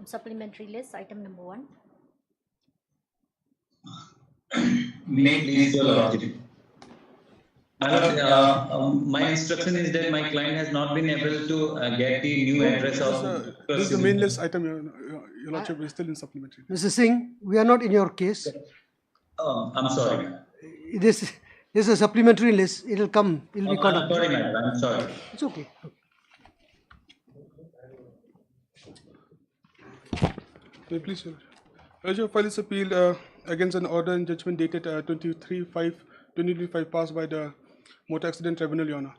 supplementary list, item number 1. May please, Your Lordship. My Lord, my instruction is that my client has not been able to get the new address of. This is the main list item, Your Lordship. Is still in supplementary. Mr. Singh, we are not in your case. I'm sorry. This is a supplementary list. It will come. It will be caught up. I'm sorry, madam. I'm sorry. It's okay. Please, Your Lordship. Lordship, file this appeal against an order and judgment dated 23/5/2025 passed by the Motor Accident Tribunal, Your Honor.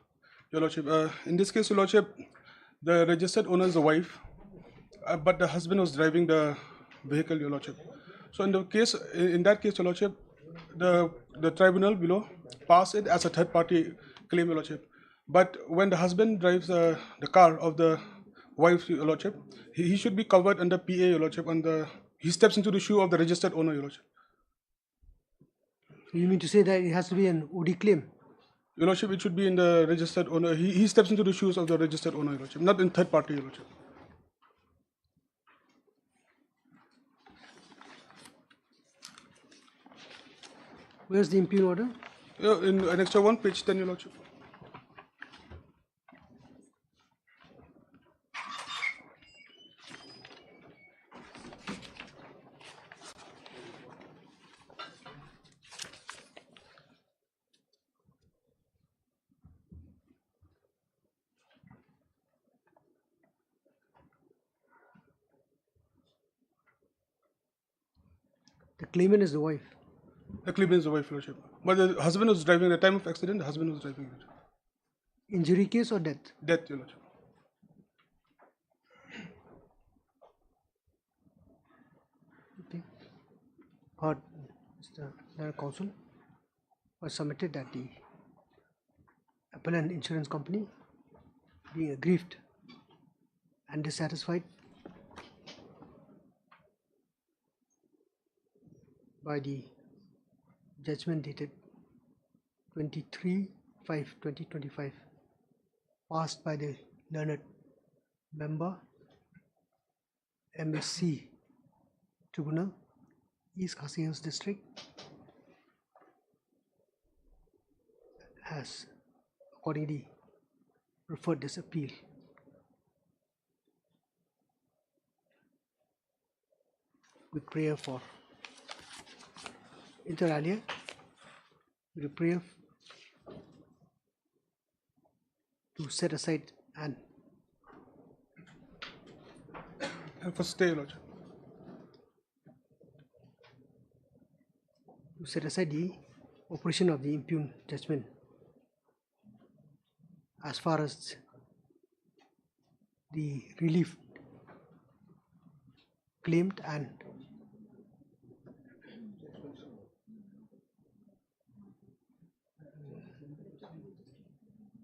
Your Lordship, in this case, Your Lordship, the registered owner is the wife, but the husband was driving the vehicle, Your Lordship. So in that case, Your Lordship, the tribunal below passed it as a third-party claim, Your Lordship. But when the husband drives the car of the wife, Your Lordship, he should be covered under PA, Your Lordship, and he steps into the shoe of the registered owner, Your Lordship. You mean to say that it has to be an OD claim? Your Lordship, it should be in the registered owner. He steps into the shoes of the registered owner, Your Lordship, not in third party, Your Lordship. Where's the impugn order? In Annexure 1, page 10, Your Lordship. The claimant is the wife. The claimant is the wife, Your Lordship. But the husband was driving at the time of accident. The husband was driving, Your Lordship. Injury case or death? Death, Your Lordship. Okay. Heard, Mr. General Counsel was submitted that the appellant insurance company, being aggrieved and dissatisfied by the judgment dated 23/5/2025 passed by the learned member MSC Tribunal, East Khasi Hills District, has accordingly referred this appeal with prayer for inter alia, with a prayer to set aside and for stay, Your Lordship. to set aside the operation of the impugned judgment as far as the relief claimed and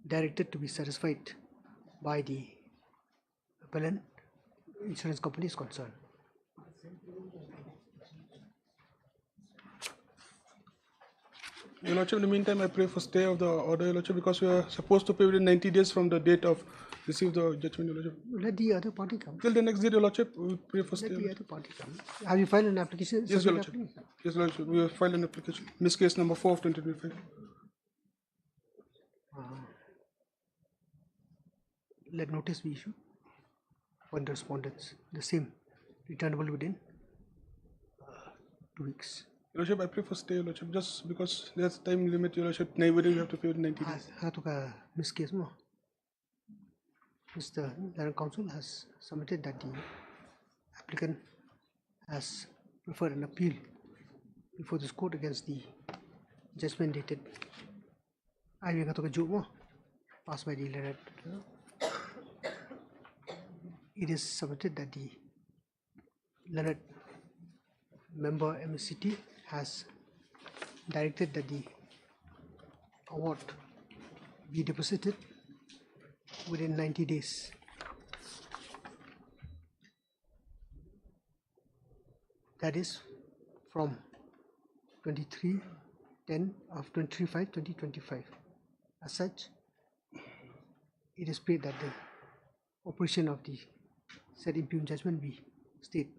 directed to be satisfied by the appellant insurance company is concerned. Your Lordship, in the meantime, I pray for stay of the order, Your Lordship, because we are supposed to pay within 90 days from the date of receive the judgment, Your Lordship. Let the other party come. Till the next day, Your Lordship, we pray for stay. Let the other party come. Have you filed an application? Yes, Your Lordship. Yes, Your Lordship. We have filed an application. Miss case number 4 of 2025. Let notice be issued for the respondents. The same returnable within 2 weeks. Your Lordship, I pray for stay, Your Lordship, just because there's time limit, Your Lordship. Nobody you have to pay within 90 days. Miss case mo. Mr. General Counsel has submitted that the applicant has preferred an appeal before this court against the judgment dated passed by the learned. It is submitted that the learned member MSCT has directed that the award be deposited within 90 days. That is from 23/10 of 23/5/2025. As such, it is prayed that the operation of the said impugned judgment be state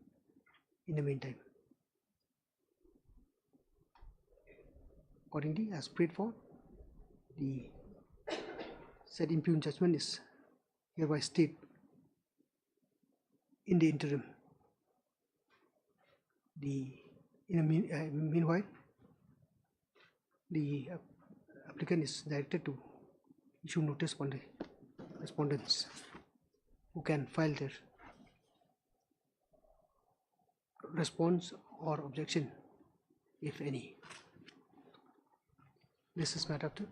in the meantime. Accordingly, as prayed for, the said impugned judgment is hereby stayed in the interim. Meanwhile, the applicant is directed to issue notice upon the respondents who can file their response or objection, if any. This is matter to.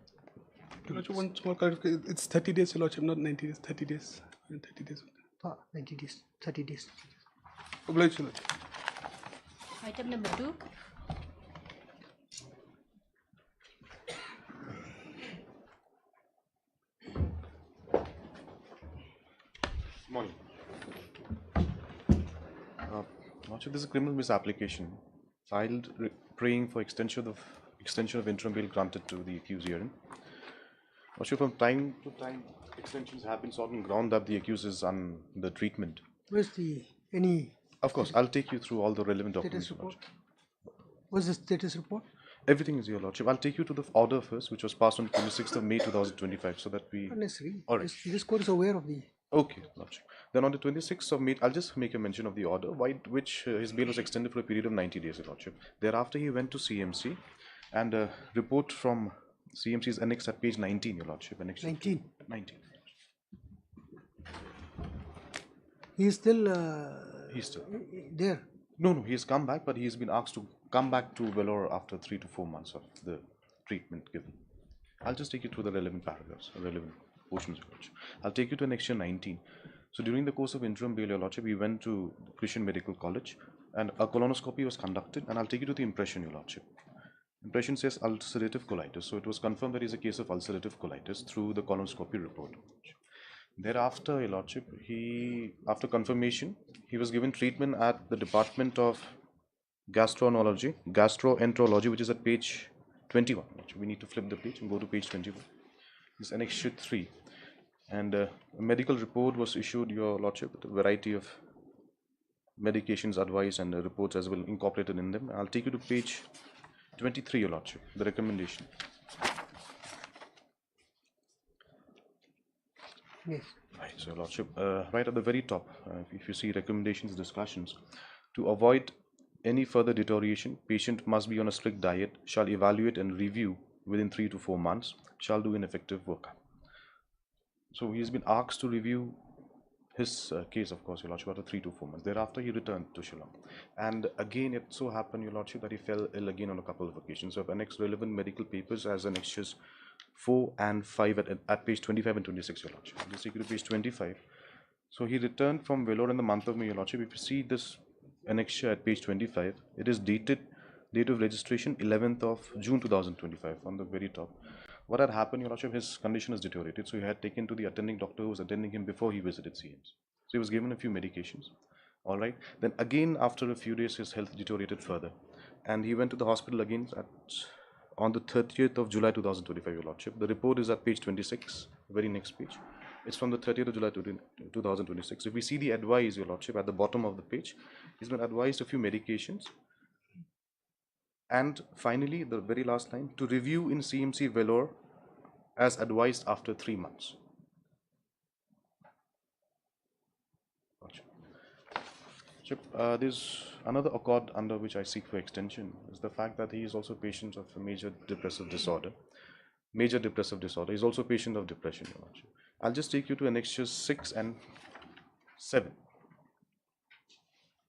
Your Lordship, one small clarification. It's 30 days, Your Lordship, not 90 days. 30 days. 30 days. 90 days, 30 days. Obliged, Your Lordship. Item number 2. Morning. Lordship, this is a criminal misapplication filed praying for extension of interim bail granted to the accused herein. Lordship, from time to time, extensions have been sought on ground that the accused is under treatment. Where's the any Of course, I'll take you through all the relevant documents. status Your report? Lordship. What's the status report? Everything is your Lordship. I'll take you to the order first, which was passed on 26th of May 2025, so that we. Not necessary. All right. This court is aware of the. Okay, Lordship. Then on the 26th of May, I'll just make a mention of the order, which his bail was extended for a period of 90 days, Your Lordship. Thereafter, he went to CMC, and a report from CMC is annexed at page 19, Your Lordship. 19. 19. He is still He's still. there. No, he has come back, but he's been asked to come back to Vellore after 3 to 4 months of the treatment given. I'll just take you through the relevant paragraphs, relevant portions, Your Lordship. I'll take you to annexure 19. So during the course of interim bail, Your Lordship, we went to Christian Medical College, and a colonoscopy was conducted, and I'll take you to the impression, Your Lordship. Impression says ulcerative colitis, so it was confirmed that it's a case of ulcerative colitis through the colonoscopy report. Thereafter, Your Lordship, after confirmation, he was given treatment at the Department of Gastroenterology, which is at page 21. We need to flip the page and go to page 21. This annexure 3. And a medical report was issued, Your Lordship, with a variety of medications, advice, and reports as well incorporated in them. I'll take you to page 23, Your Lordship, the recommendation. Yes. Right, so Your Lordship, right at the very top, if you see recommendations, discussions, to avoid any further deterioration, patient must be on a strict diet, shall evaluate and review within 3 to 4 months, shall do an effective workup. So he has been asked to review his case, of course, Your Lordship, after 3 to 4 months. Thereafter, he returned to Shillong. And again, it so happened, Your Lordship, that he fell ill again on a couple of occasions. So I've annexed relevant medical papers as annexures 4 and 5 at page 25 and 26, Your Lordship. I'll just take you to page 25. So he returned from Vellore in the month of May, Your Lordship. If you see this annexure at page 25, it is dated, date of registration 11th of June 2025 on the very top. What had happened, Your Lordship, his condition has deteriorated, so he had taken to the attending doctor who was attending him before he visited CMs. So he was given a few medications. All right. Then again, after a few days, his health deteriorated further, and he went to the hospital again on the 30th of July 2025, Your Lordship. The report is at page 26, very next page. It's from the 30th of July 2026. If we see the advice, Your Lordship, at the bottom of the page, he's been advised a few medications. And finally, the very last line, to review in CMC Vellore as advised after 3 months. There's another accord under which I seek for extension is the fact that he is also a patient of a major depressive disorder. He's also a patient of depression. I'll just take you to annexures 6 and 7.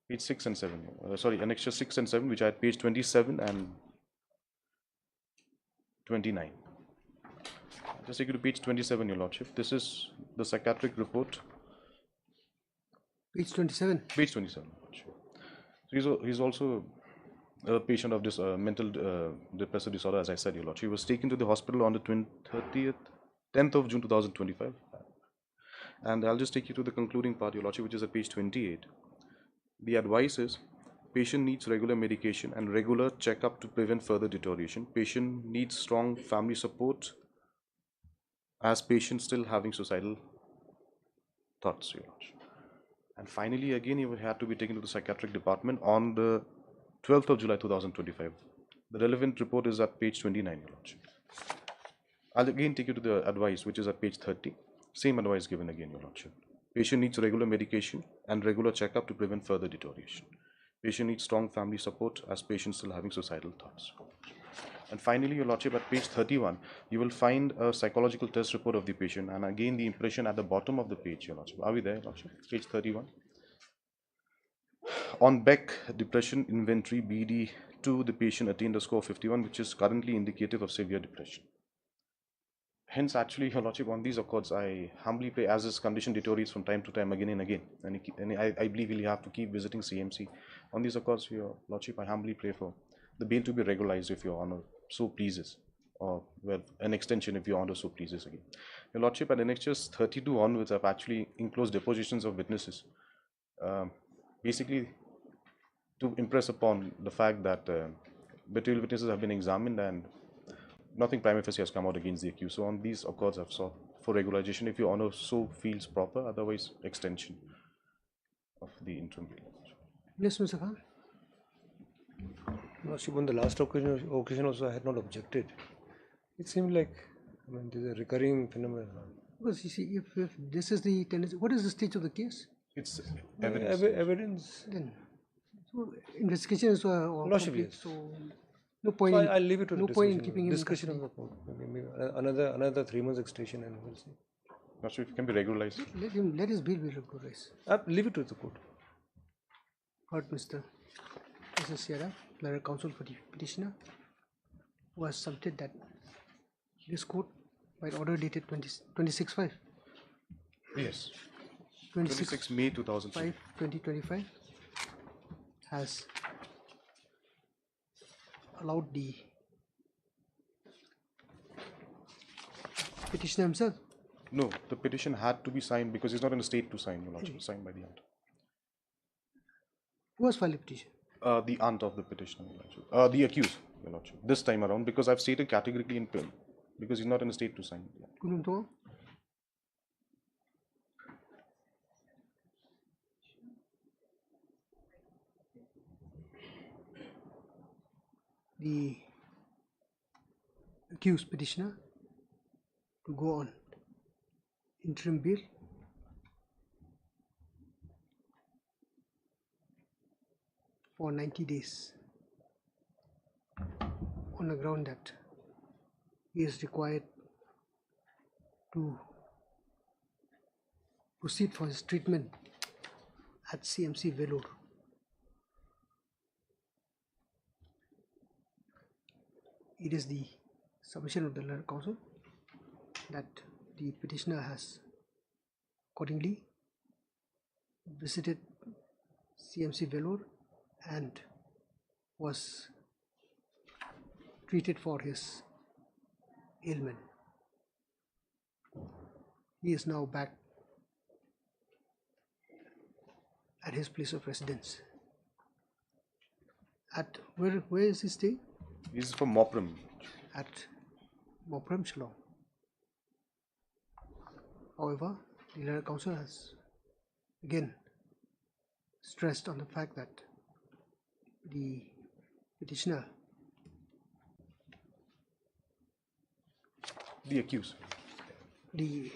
Page 6 and 7. Annexure 6 and 7, which are at page 27 and 29. I'll just take you to page 27, Your Lordship. This is the psychiatric report. Page 27. Page 27. So he's also a patient of this mental depressive disorder, as I said, Your Lordship. He was taken to the hospital on the 10th of June 2025. And I'll just take you to the concluding part, Your Lordship, which is at page 28. The advice is, patient needs regular medication and regular checkup to prevent further deterioration. Patient needs strong family support as patient still having suicidal thoughts, Your Lordship. And finally, again, he had to be taken to the psychiatric department on the 12th of July 2025. The relevant report is at page 29, Your Lordship. I'll again take you to the advice, which is at page 30. Same advice given again, Your Lordship. Patient needs regular medication and regular checkup to prevent further deterioration. Patient needs strong family support as patient still having suicidal thoughts. And finally, Your Lordship, at page 31, you will find a psychological test report of the patient, and again the impression at the bottom of the page, Your Lordship. Are we there, Your Lordship? Page 31. On Beck Depression Inventory BD2, the patient attained a score of 51, which is currently indicative of severe depression. Hence, actually, Your Lordship, on these accords, I humbly pray, as his condition deteriorates from time to time again and again, and I believe he'll have to keep visiting CMC. On these accords, Your Lordship, I humbly pray for the bail to be regularized if Your Honor so pleases, or well, an extension if Your Honor so pleases again. Your Lordship, at annexures 32 onwards, I've actually enclosed depositions of witnesses, basically to impress upon the fact that material witnesses have been examined and nothing prima facie has come out against the accused. So on these accords, I've sought for regularization if Your Honor so feels proper, otherwise extension of the interim bail. Yes, Mr. Khan. Lordship, on the last occasion also I had not objected. It seemed like, I mean, this is a recurring phenomenon. Because you see, if this is the tendency, what is the stage of the case? It's evidence. Evidence. Then, so investigation is Lordship, complete, yes. so no point. So in, I'll leave it to no the point in keeping discussion him in of the court. Maybe another 3 months extension, and we'll see. Not sure if it can be regularized. Let his bill be regularized. Leave it to the court. Heard Mr. Sierra, lawyer counsel for the petitioner, who has submitted that this court, by order dated 26/5. Yes. 26 May 2005. 2025, has allowed the petitioner himself. No, the petition had to be signed because he's not in a state to sign, Your Lordship. Signed by the aunt. Who has filed the petition? The aunt of the petitioner, Your Lordship. The accused, Your Lordship. This time around, because I've stated categorically in pen, because he's not in a state to sign. Kunum Toa? The accused petitioner to go on interim bail for 90 days on the ground that he is required to proceed for his treatment at CMC Vellore. It is the submission of the lawyer counsel that the petitioner has accordingly visited CMC Vellore and was treated for his ailment. He is now back at his place of residence. At where is he staying? This is from Mopram. At Mopram, Shillong. However, the lawyer counsel has again stressed on the fact that the petitioner, The accused. he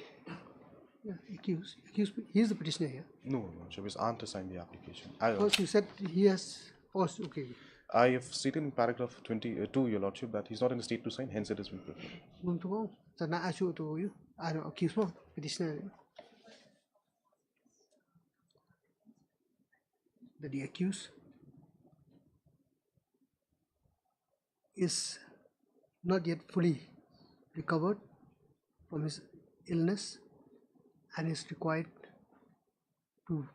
is the petitioner here. No, Your Lordship. His aunt has signed the application. First you said he has, okay. I have stated in paragraph 22, Your Lordship, that he's not in a state to sign, hence it has been preferred. Belum tu kau, tak nak asyuk tu you, accused mo, petitioner. That the accused is not yet fully recovered from his illness and is required to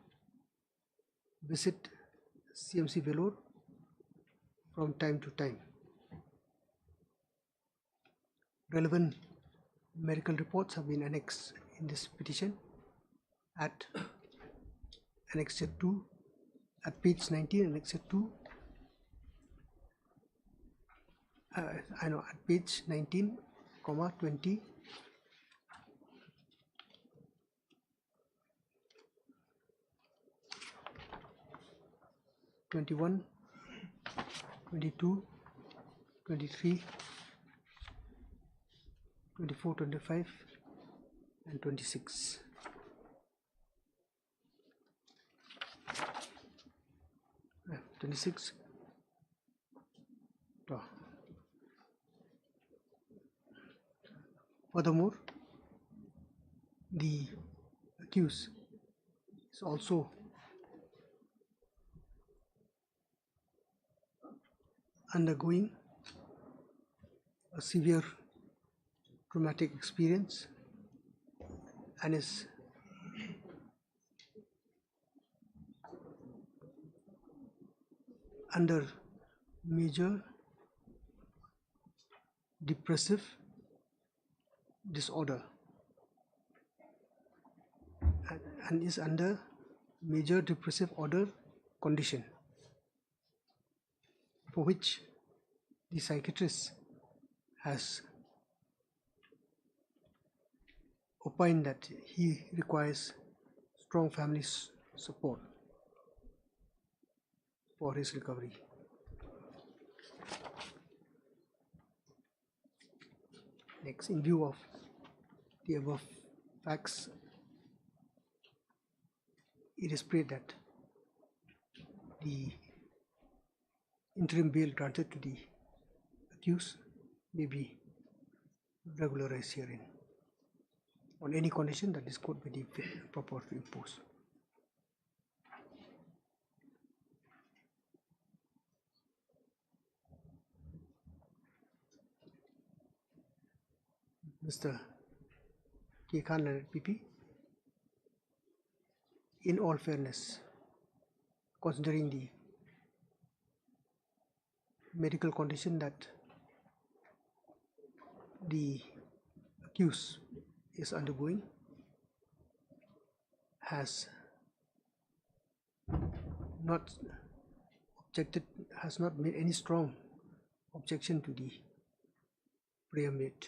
visit CMC Vellore from time to time. Relevant medical reports have been annexed in this petition at Annexure 2, at page 19, Annexure 2. At page 19, 20. 21, 22, 23, 24, 25 and 26. Uh, 26. Furthermore, the accused is also undergoing a severe traumatic experience and is under major depressive disorder and is under major depressive order condition, for which the psychiatrist has opined that he requires strong family support for his recovery. Next, in view of the above facts, it is prayed that the interim bail granted to the accused may be regularized herein on any condition that this court may deem proper to impose. Mr. K. Khan Leonard PP, in all fairness, considering the medical condition that the accused is undergoing, has not made any strong objection to the prayer made,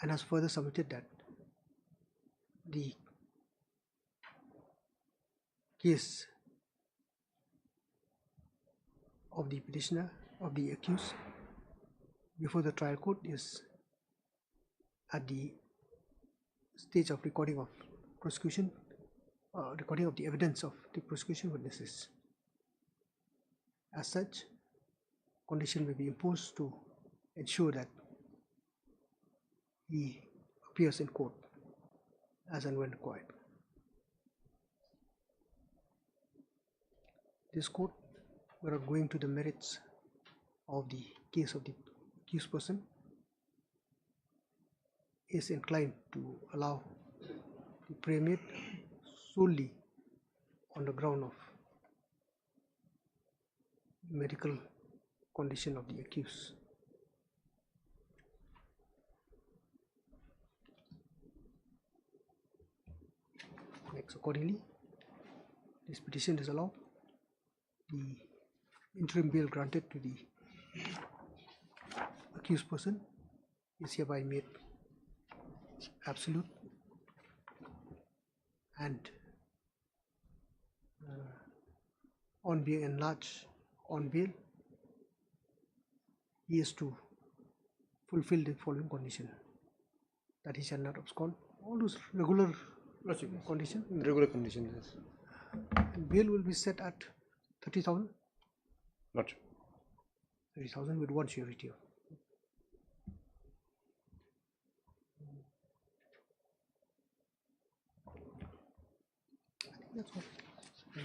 and has further submitted that the case of the petitioner, of the accused, before the trial court is at the stage of recording of prosecution, recording of the evidence of the prosecution witnesses. As such, condition may be imposed to ensure that he appears in court as and when required. This court, without going to the merits of the case of the accused person, is inclined to allow the prayer made solely on the ground of medical condition of the accused. Next, accordingly, this petition is allowed. The interim bail granted to the accused person is hereby made absolute, and on being enlarged on bail, he is to fulfill the following condition: that he shall not abscond, all those regular conditions. Regular conditions, yes. And bail will be set at 30,000. Not sure. 30,000 with one surety. That's all.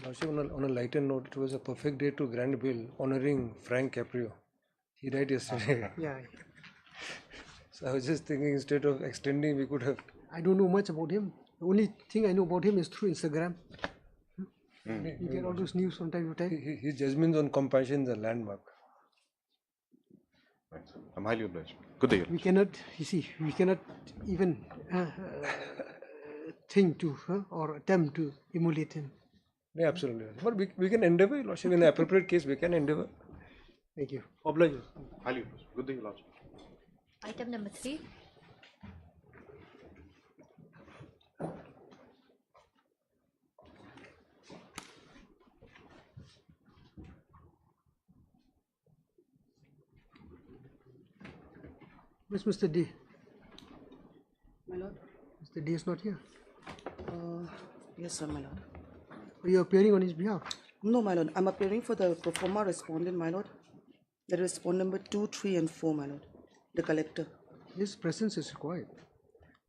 Lordship, on a lighter note, it was a perfect day to grant bail honoring Frank Caprio. He died yesterday. Yeah, So I was just thinking, instead of extending, we could have. I don't know much about him. The only thing I know about him is through Instagram. You get all those news from time to time. His judgments on compassion is a landmark. Right. I'm highly obliged. Good day. We cannot, you see, we cannot even think to or attempt to emulate him. Yeah, absolutely. But we can endeavor, Lordship. In an appropriate case, we can endeavor. Thank you. Oblige. Highly obliged. Good day, Lordship. Item number 3. Where's Mr. D? My lord. Mr. D is not here. Yes, sir, my lord. Are you appearing on his behalf? No, my lord. I'm appearing for the pro forma respondent, my lord. The respondent number 2, 3, and 4, my lord. The collector. His presence is required.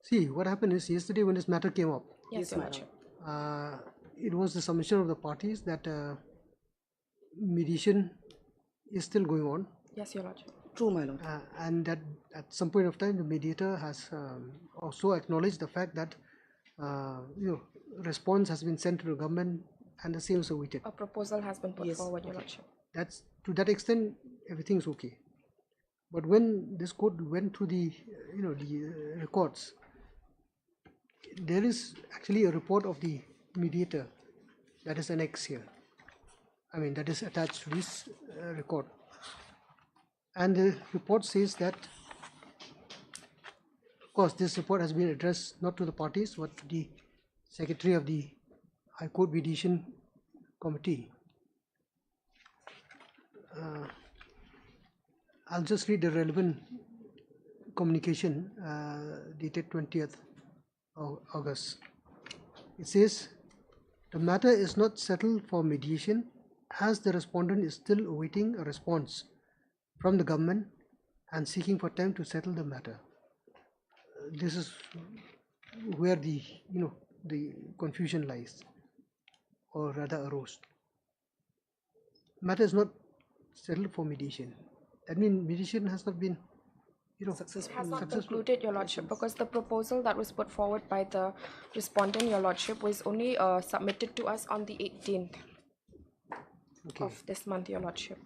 See, what happened is yesterday when this matter came up, Yes, Your my Lordship. it was the submission of the parties that mediation is still going on, Yes, Your Lordship. True, my lord. and that at some point of time the mediator has also acknowledged the fact that response has been sent to the government and the same is awaited. A proposal has been put Yes, forward, Your Lordship. That's to that extent everything is okay. But when this court went through the records, there is actually a report of the mediator that is annexed here. I mean, that is attached to this record. And the report says that, of course, this report has been addressed not to the parties, but to the Secretary of the High Court Mediation Committee. I'll just read the relevant communication dated 20th August. It says, the matter is not settled for mediation as the respondent is still awaiting a response from the government and seeking for time to settle the matter. This is where the confusion lies, or rather arose. Matter is not settled for mediation. That means mediation has not been Successful. Has not concluded, Your Lordship, because the proposal that was put forward by the respondent, Your Lordship, was only submitted to us on the 18th of this month, Your Lordship.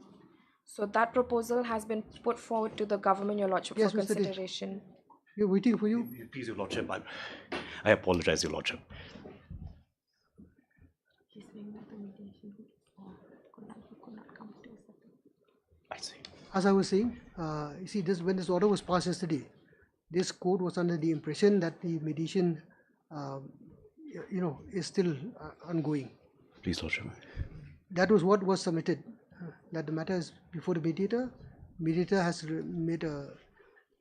So that proposal has been put forward to the government, Your Lordship, Yes, for Mr. D. consideration. We're waiting for you. Please, Your Lordship, I apologize, Your Lordship. I see. As I was saying, you see, when this order was passed yesterday, this court was under the impression that the mediation, is still ongoing. Please, Lordship. That was what was submitted. That the matter is before the mediator. Mediator has made a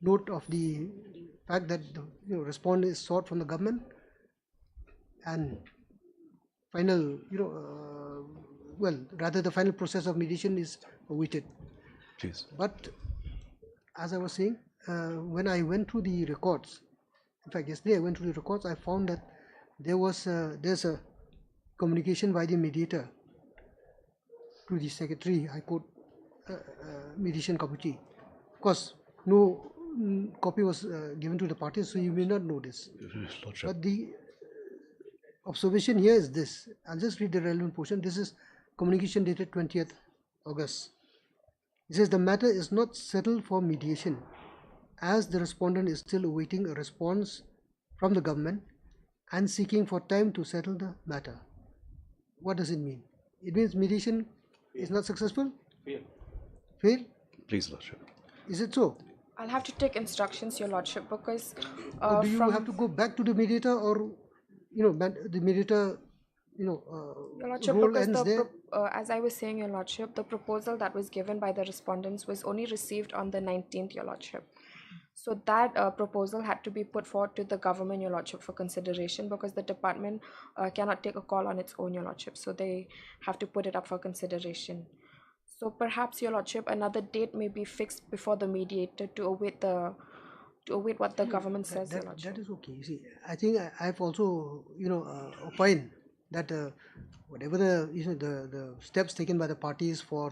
note of the fact that the response is sought from the government, and final, the final process of mediation is awaited. Please. But as I was saying, when I went through the records, in fact yesterday I went through the records, I found that there's a communication by the mediator to the Secretary High Court Mediation Committee. Of course, no copy was given to the parties, so you may not know this. Lordship. But the observation here is this. I'll just read the relevant portion. This is communication dated 20th August. It says the matter is not settled for mediation as the respondent is still awaiting a response from the government and seeking for time to settle the matter. What does it mean? It means mediation is not successful? Fail? Please, Lordship. Is it so? I'll have to take instructions, Your Lordship, because Or do you have to go back to the mediator, or the mediator Your Lordship, role because ends there? as I was saying, Your Lordship, the proposal that was given by the respondents was only received on the 19th, Your Lordship. So that proposal had to be put forward to the government, Your Lordship, for consideration, because the department cannot take a call on its own, Your Lordship. So they have to put it up for consideration. So perhaps, Your Lordship, another date may be fixed before the mediator to await what the government says, Your Lordship. That is okay. You see, I think I've also opined that whatever the steps taken by the parties for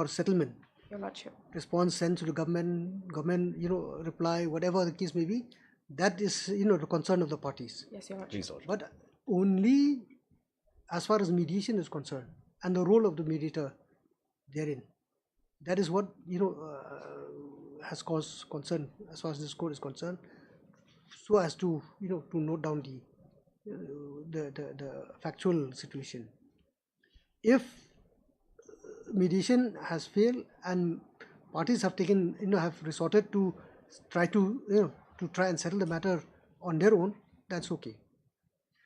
settlement, Your Lordship. response sent to the government, reply, whatever the case may be, that is the concern of the parties. Yes, Your Lordship. Please, Lordship. But only as far as mediation is concerned and the role of the mediator therein, that is what has caused concern as far as this court is concerned, so as to to note down the factual situation. If mediation has failed and parties have taken have resorted to try and settle the matter on their own, that's okay.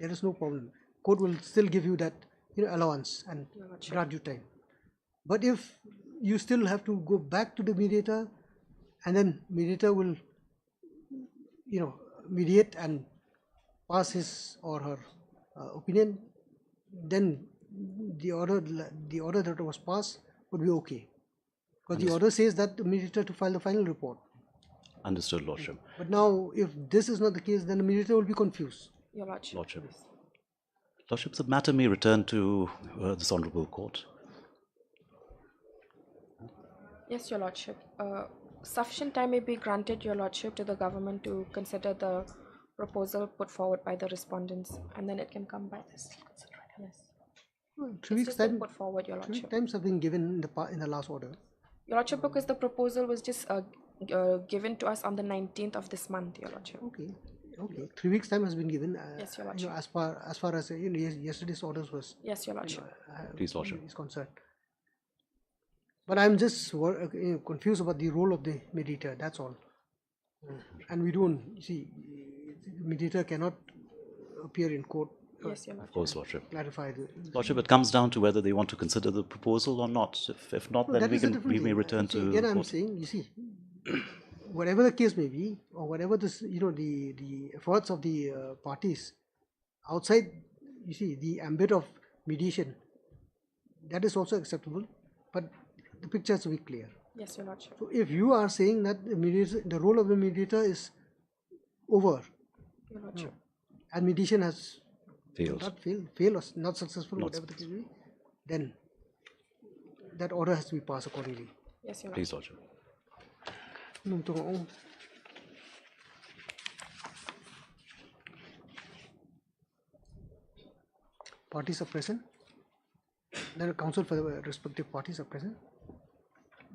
There is no problem. Court will still give you that allowance and grant you time. But if you still have to go back to the mediator and then mediator will, mediate and pass his or her opinion, then the order that was passed would be okay. Because the order says that the mediator to file the final report. Understood, Lordship. But now, if this is not the case, then the mediator will be confused. Your Lordship. Lordship. Lordship, the matter may return to this Honourable Court. Yes, Your Lordship. Sufficient time may be granted, Your Lordship, to the government to consider the proposal put forward by the respondents, and then it can come back. Yes. Well, It's 3 weeks just been time. put forward, Your 3 weeks Lordship. times have been given in the last order. Your Lordship, because the proposal was just given to us on the 19th of this month, Your Lordship. Okay. 3 weeks time has been given. Yes, Your Lordship. As far as yesterday's orders was. Yes, Your Lordship. Please, Lordship. Is concerned. But I'm just confused about the role of the mediator. That's all. And we don't see. Mediator cannot appear in court. Yes, Your Lordship. Of course, Lordship. Clarify the. Lordship, it comes down to whether they want to consider the proposal or not. If not, No, then that we is a can different we may thing. return See, to again, I'm court. saying, you see, whatever the case may be, or whatever this, the efforts of the parties outside, you see, the ambit of mediation, that is also acceptable, but the picture has to be clear. Yes, Your Lordship. So if you are saying that the role of the mediator is over, Your Lordship. and mediation has Failed. not failed or not successful, Not whatever the case may be, then that order has to be passed accordingly. Yes, Your Lordship. Please, Lordship. Parties are present. The counsel for the respective parties are present.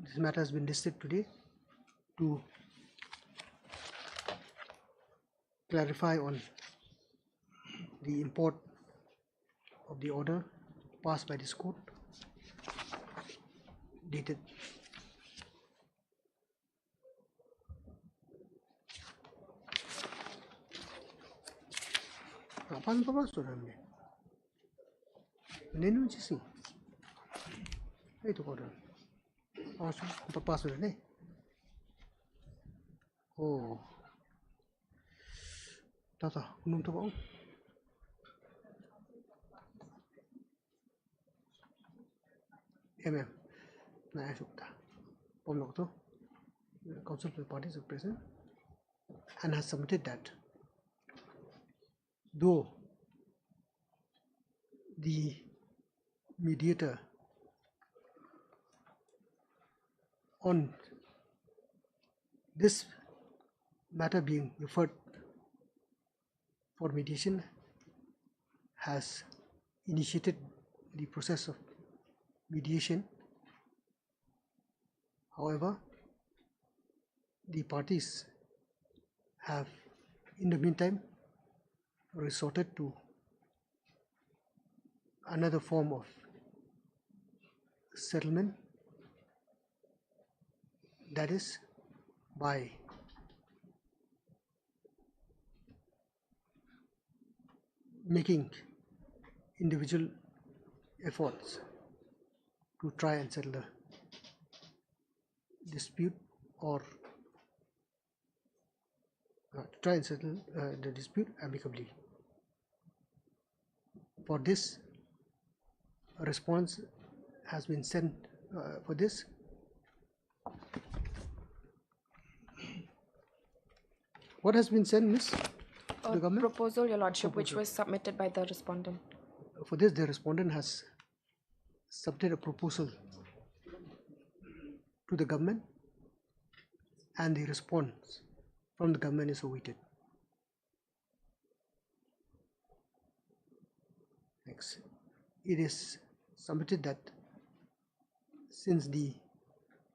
This matter has been listed today to clarify on the import of the order passed by this court, dated apaan pa ba sudah ni? Nenu sih. Itu order. Oh, pa sudah ni. Oh. Tata, nung to ba? Nah, sukta. Pomlok to. The council of the parties are present and has submitted that though the mediator on this matter being referred for mediation has initiated the process of mediation. However, the parties have in the meantime resorted to another form of settlement, that is by making individual efforts to try and settle the dispute or try and settle the dispute amicably. For this, a response has been sent for this. What has been sent, Miss? A proposal, Your Lordship, which was submitted by the respondent. For this, the respondent has submitted a proposal to the government, and the response from the government is awaited. Next, it is submitted that since the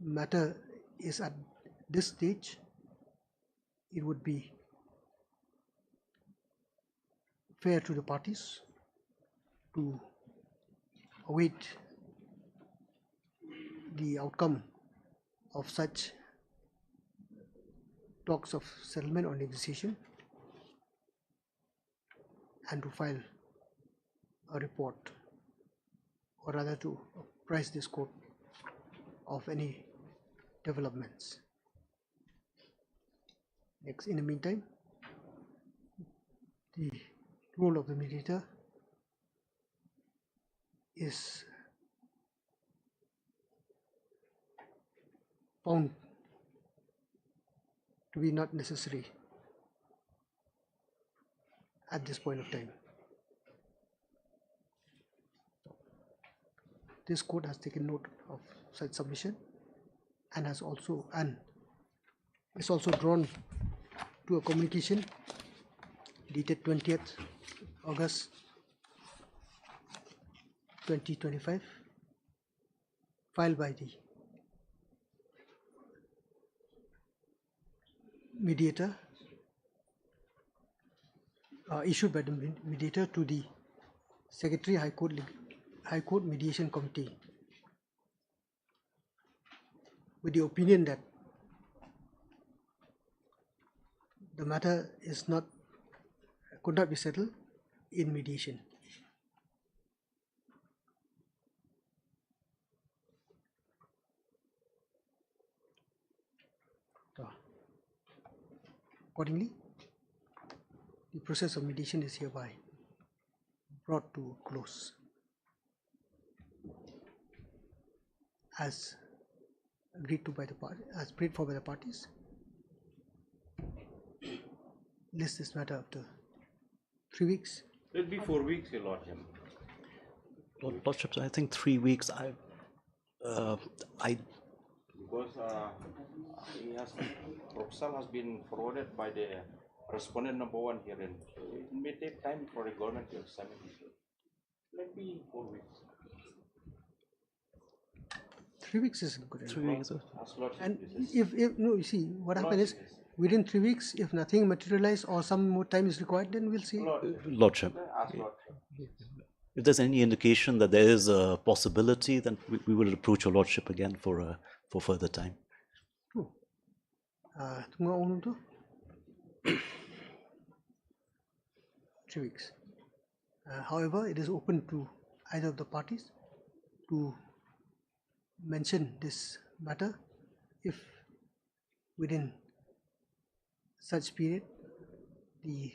matter is at this stage, it would be fair to the parties to await the outcome of such talks of settlement or negotiation and to file a report, or rather to apprise this court of any developments. In the meantime, the role of the mediator is found to be not necessary at this point of time. This court has taken note of such submission and is also drawn to a communication dated 20th August 2025 filed by the mediator, issued by the mediator to the Secretary High Court Mediation Committee, with the opinion that the matter could not be settled in mediation. Accordingly, the process of mediation is hereby brought to close. As agreed to by the party, as prayed for by the parties, list this matter after 3 weeks. It'll be 4 weeks, Your Lordship. Lordship, I think 3 weeks. Because proposal has been forwarded by the respondent number 1 herein. So it may take time for the government to examine it. Let be 4 weeks. 3 weeks is good. 3 weeks. And if no, you see what happens is within 3 weeks, if nothing materializes or some more time is required, then we'll see. Lordship, if there's any indication that there is a possibility, then we will approach your Lordship again for further time. True. Tunggu umum tu 3 weeks. However, it is open to either of the parties to mention this matter if within such period the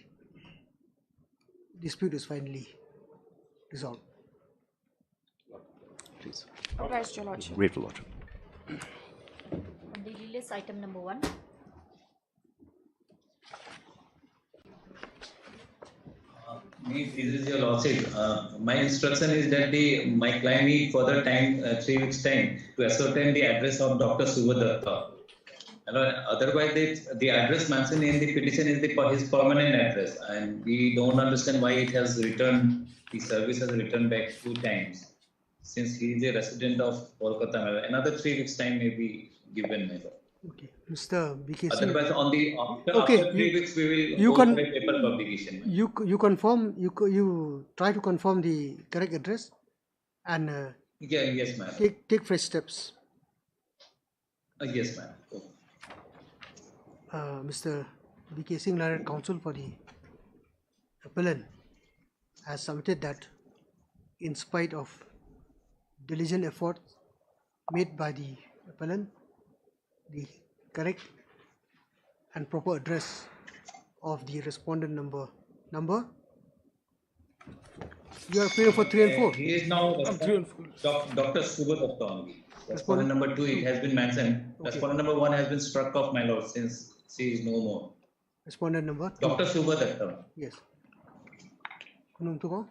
dispute is finally resolved. Please. Authorised, Your Lordship. Grateful, Lordship. On the list, item number 1. This is Your Lordship. My instruction is that my client need further time, 3 weeks time, to ascertain the address of Dr. Subhadatta. Otherwise, the address mentioned in the petition is his permanent address, and we don't understand why it has returned. The service has returned back 2 times, since he is a resident of Kolkata. Another 3 weeks time may be given. Okay, Mr. BK. Otherwise, after 3 weeks, we will go for a paper publication. You confirm. You try to confirm the correct address, and yes, ma'am. Take fresh steps. Yes, ma'am. Mr. BK Singh, Learned Counsel for the appellant, has submitted that in spite of diligent efforts made by the appellant, the correct and proper address of the respondent number. You are appearing for 3 and 4. He is now Dr. Subhadatta only. Respondent number 2, it has been mentioned. Okay. Respondent number 1 has been struck off, my lord, since she is no more. Respondent number 2. Dr. Subhadatta. Yes. Kunum tu ko?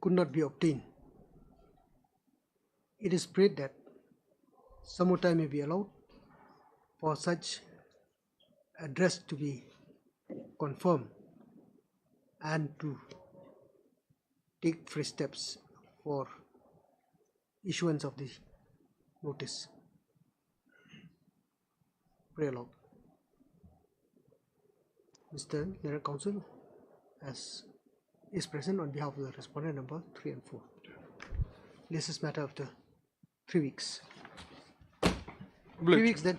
Could not be obtained. It is prayed that some more time may be allowed for such address to be confirmed and to take fresh steps for issuance of the notice. Pray aloud. Mr. Learned Counsel is present on behalf of the respondent number 3 and 4. This is matter after 3 weeks. 3 weeks then.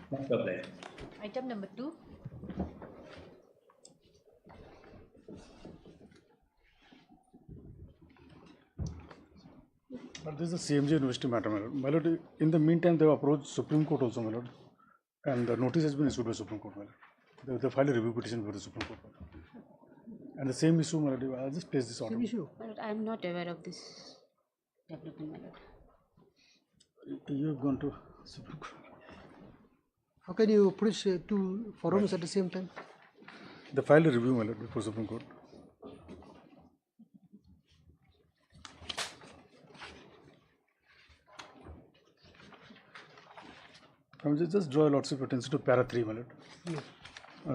Item number 2. But this is a CMJ University matter, my lord. My lord, in the meantime, they have approached Supreme Court also, my lord. And the notice has been issued by Supreme Court, my lord. They filed a review petition for the Supreme Court, my lord. And the same issue, my lord, I'll just place this order. Same issue. But I am not aware of this development, my lord. You have gone to Supreme Court. How can you push two forums at the same time? They filed a review, my lord, before Supreme Court. I will just draw a lord's attention to para 3, my lord. Yes.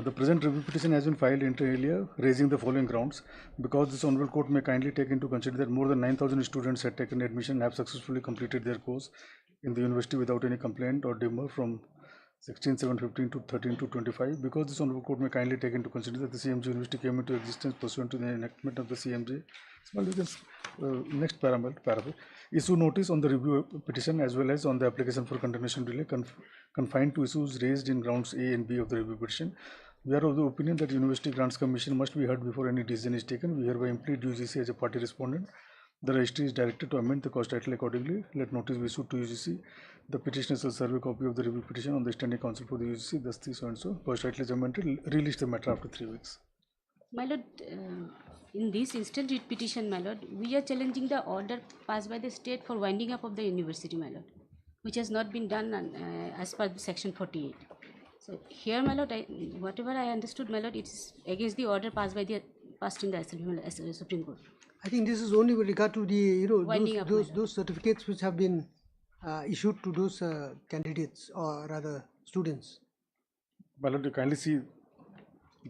The present review petition has been filed inter alia, raising the following grounds. Because this honorable court may kindly take into consideration that more than 9,000 students had taken admission and have successfully completed their course in the university without any complaint or demur from 16/7/15 to 13/2/25. Because this honorable court may kindly take into consideration that the CMJ University came into existence pursuant to the enactment of the CMJ. Next paragraph. Issue notice on the review petition as well as on the application for continuation delay confined to issues raised in grounds A and B of the review petition. We are of the opinion that University Grants Commission must be heard before any decision is taken. We hereby implead UGC as a party respondent. The registry is directed to amend the cause title accordingly. Let notice be issued to UGC. The petitioner shall serve a copy of the review petition on the standing counsel for the UGC. Thus, so and so. Cause title is amended. Release the matter after 3 weeks. My lord, in this instant writ petition, my lord, we are challenging the order passed by the state for winding up of the university, my lord, which has not been done as per section 48. So here, my lord, whatever I understood, my lord, it is against the order passed in the Supreme Court. I think this is only with regard to the those certificates which have been issued to those candidates or rather students. My lord, you kindly see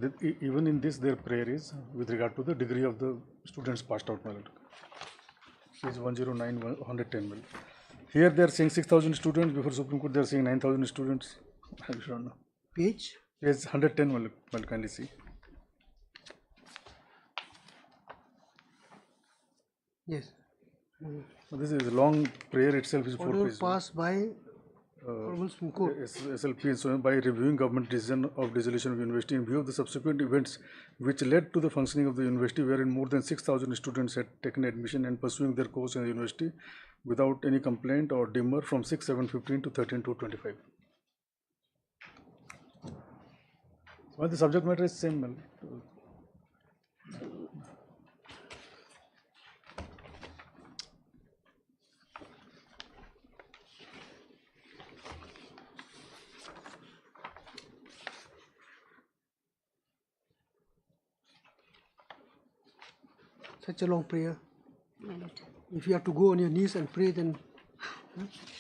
that even in this their prayer is with regard to the degree of the students passed out, my lord. Page 109, 110, my lord. Here they are saying 6,000 students. Before Supreme Court they are saying 9,000 students. I don't know. Page? Page 110, my lord, kindly see. Yes. This is a long prayer itself is 4 order pages. passed by Supreme Court. SLP so by reviewing government decision of dissolution of university in view of the subsequent events which led to the functioning of the university, wherein more than 6,000 students had taken admission and pursuing their course in the university without any complaint or demur from 6/7/15 to 13/2/25. Well, the subject matter is same. Such a long prayer. If you have to go on your knees and pray, then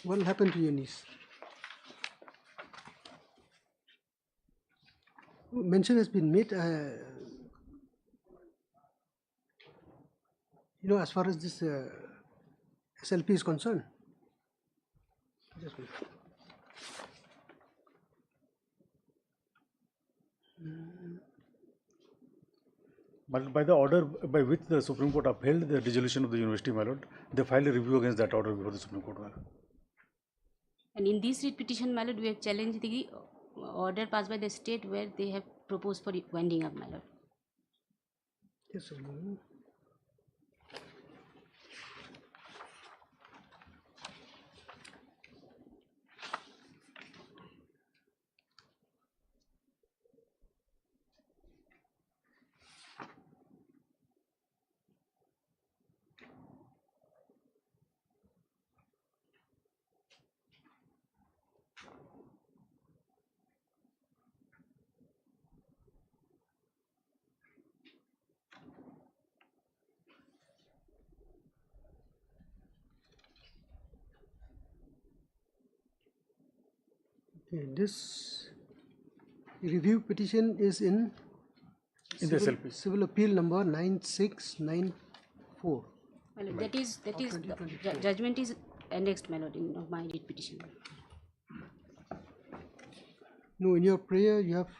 what will happen to your knees? Mention has been made, as far as this SLP is concerned. Just wait. But by the order by which the Supreme Court upheld the dissolution of the university, my lord, they filed a review against that order before the Supreme Court, my lord. And in this writ petition, my lord, we have challenged the order passed by the state where they have proposed for winding up, my lord. Yes, sir. Okay, this review petition is in the SLP. Civil Appeal number 9694. My lord, that is the judgment is annexed, my lord, in my writ petition. No, in your prayer you have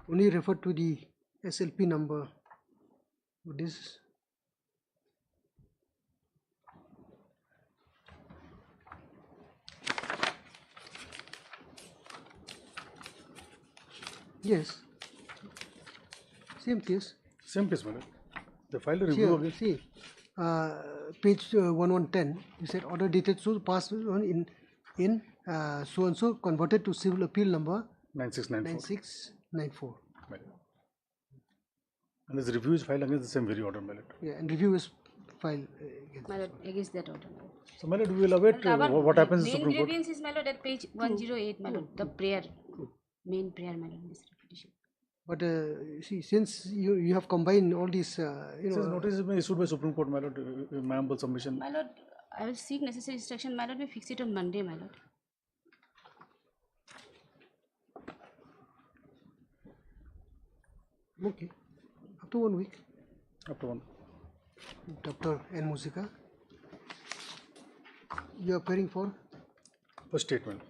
only referred to the SLP number. This yes, same case. Same case, my lord. They filed a review against. See, page 1110, you said order dated so passed on in so and so converted to civil appeal number 9694. And this review is filed against the same very order, my lord. Yeah, and review is filed My lord, against that order. So, my lord, we will await what happens in the Main Supreme Court. grievance is, my lord, at page 108, my lord, the prayer, main prayer, my lord, in this petition. But see, since you have combined all these, Since notice has been issued by Supreme Court, my lord, my humble submission. My lord, I will seek necessary instruction. My lord, we fix it on Monday, my lord. Okay, up to 1 week. Up to 1. Dr. N. Musica, you are appearing for? For statement.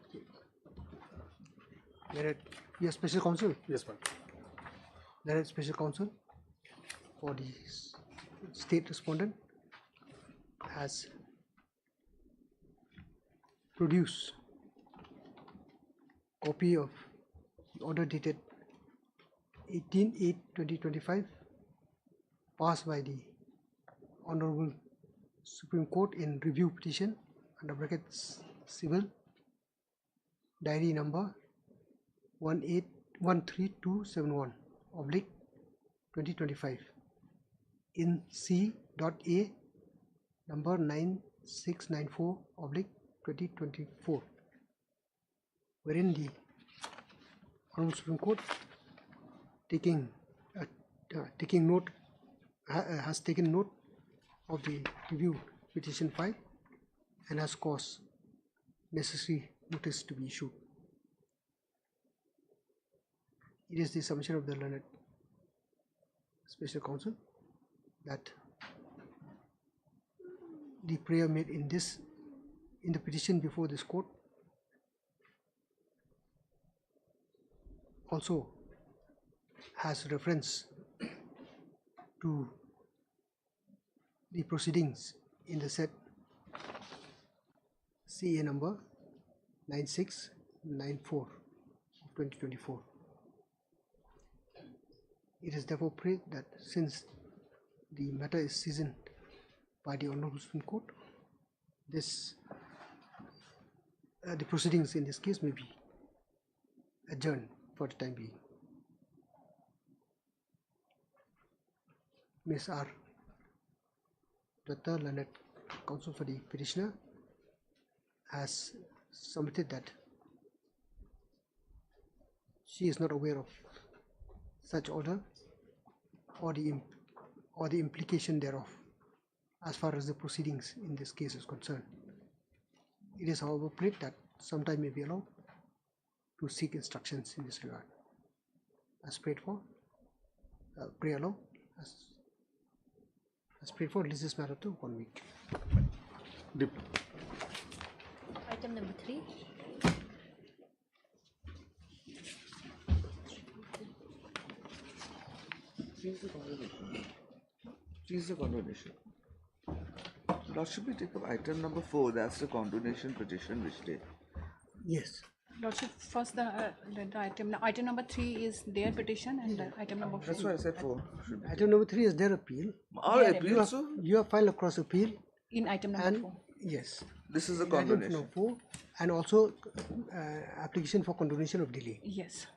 You are special counsel? Yes, ma'am. There is special counsel for the state respondent has produced copy of order dated 18/8/2025 passed by the Honorable Supreme Court in review petition under brackets civil diary number 13271 oblique 2025 in C.A number 9694 oblique 2024, wherein the Honorable Supreme Court has taken note of the review petition file and has caused necessary notice to be issued. It is the submission of the learned special counsel that the prayer made in the petition before this court also has reference to the proceedings in the said CA number 9694 of 2024. It is therefore prayed that since the matter is seasoned by the Honorable Supreme Court, the proceedings in this case may be adjourned for the time being. Ms. R. Dr. Leonard, counsel for the petitioner, has submitted that she is not aware of such order or the implication thereof as far as the proceedings in this case is concerned. It is however prayed that some time may be allowed to seek instructions in this regard. As prayed for, pray allow, as prayed for, release this matter to 1 week. Item number 3. Please the condonation. Lordship, we take up item number 4, that's the condonation petition which day. Yes. Lordship, first the item number 3 is their petition and item number 4. That's why I said 4. Item number 3 is their appeal. Our appeal, so? You have filed a cross appeal. In item number 4. Yes. This is a Item condonation. number 4 and also application for condonation of delay. Yes.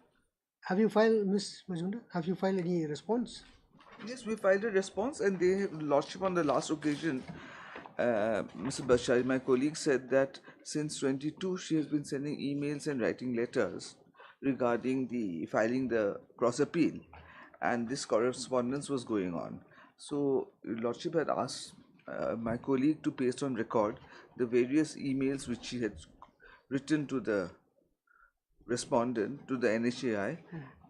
Have you filed, Ms. Majumdar, have you filed any response? Yes, we filed a response and they, Lordship, on the last occasion, Mr. Bashari, my colleague, said that since 22 she has been sending emails and writing letters regarding the filing the cross appeal, and this correspondence was going on. So Lordship had asked my colleague to paste on record the various emails which she had written to the respondent, to the NHAI,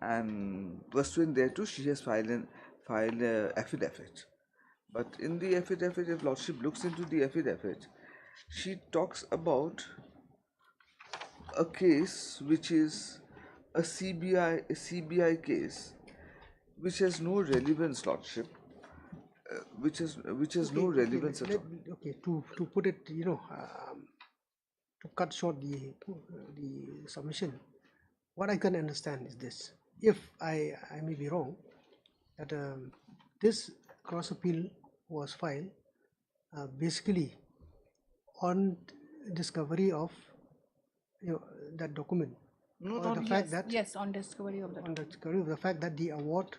and pursuant thereto she has filed an affidavit. But in the affidavit, if Lordship looks into the affidavit, she talks about a case which is a CBI case, which has no relevance, Lordship, which has no relevance at all. Okay, to put it, to cut short the submission, what I can understand is this: if I may be wrong, that this cross appeal was filed basically on discovery of that document, No, or not the yet. fact that Yes, on discovery of that. on the discovery of the fact that the award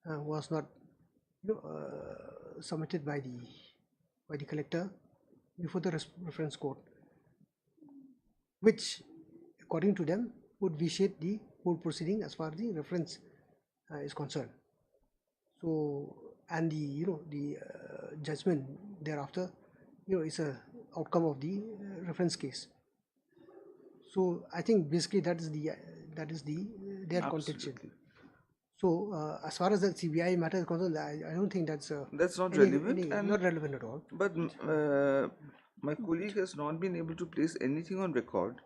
was not submitted by the collector before the reference court, which according to them would vitiate the whole proceeding as far as the reference is concerned. So, and the judgment thereafter is a outcome of the reference case. So I think basically that is their contention. So as far as the CBI matter is concerned, I don't think that's not relevant, and not relevant at all. But my colleague has not been able to place anything on record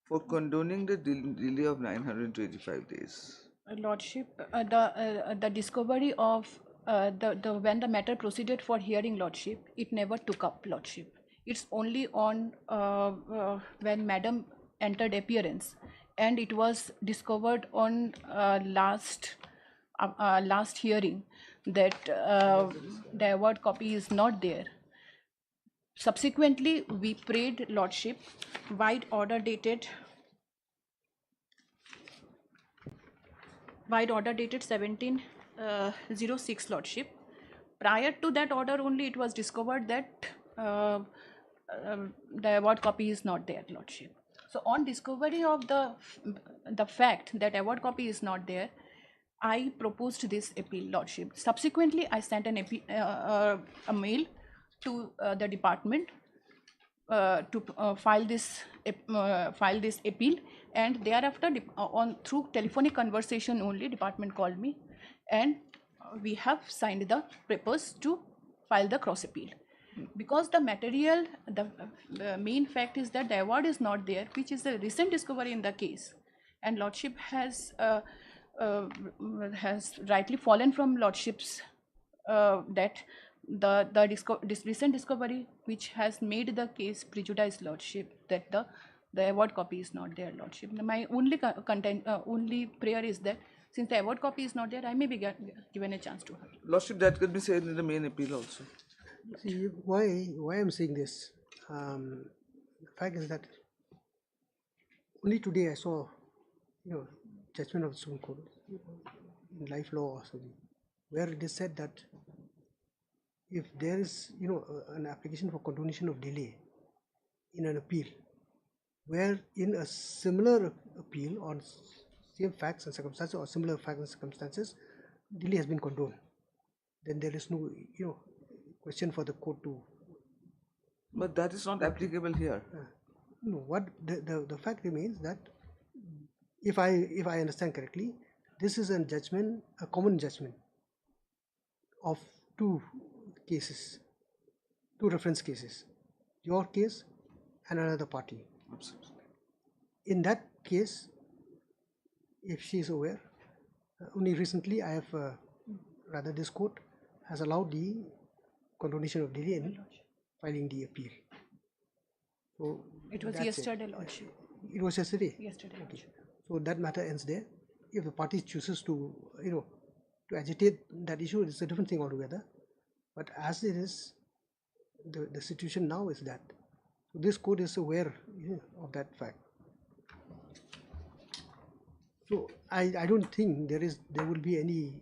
for condoning the delay of 925 days. Lordship, the discovery of the when the matter proceeded for hearing, Lordship, it never took up, Lordship. It's only on when Madam entered appearance, and it was discovered on last hearing that the award copy is not there. Subsequently, we prayed, Lordship, wide order dated 1706, Lordship. Prior to that order only, it was discovered that the award copy is not there, Lordship. So on discovery of the fact that award copy is not there, I proposed this appeal, Lordship. Subsequently, I sent a mail to the department to file this appeal, and thereafter through telephonic conversation only, department called me, and we have signed the papers to file the cross appeal. Because the material, the main fact is that the award is not there, which is a recent discovery in the case, and Lordship has rightly fallen from Lordship's that this recent discovery which has made the case prejudice, Lordship, that the award copy is not there, Lordship. My only only prayer is that since the award copy is not there, I may be given a chance to her. Lordship, that could be said in the main appeal also. See, why I'm saying this, the fact is that only today I saw judgment of the Supreme Court in life law or something, where it is said that if there is an application for condonation of delay in an appeal, where in a similar appeal on same facts and circumstances or similar facts and circumstances, delay has been condoned, then there is no question for the court to. But that is not applicable here. No, what the fact remains that if I understand correctly, this is a judgment, a common judgment of two cases, two reference cases, your case and another party. Absolutely. In that case, if she is aware, only recently I have, rather this court has allowed the condonation of delay in filing the appeal. So it was yesterday, Lordship. It was yesterday? Yesterday, okay. So that matter ends there. If the party chooses to, to agitate that issue, it's a different thing altogether. But as it is, the situation now is that this court is aware of that fact. So I don't think there will be any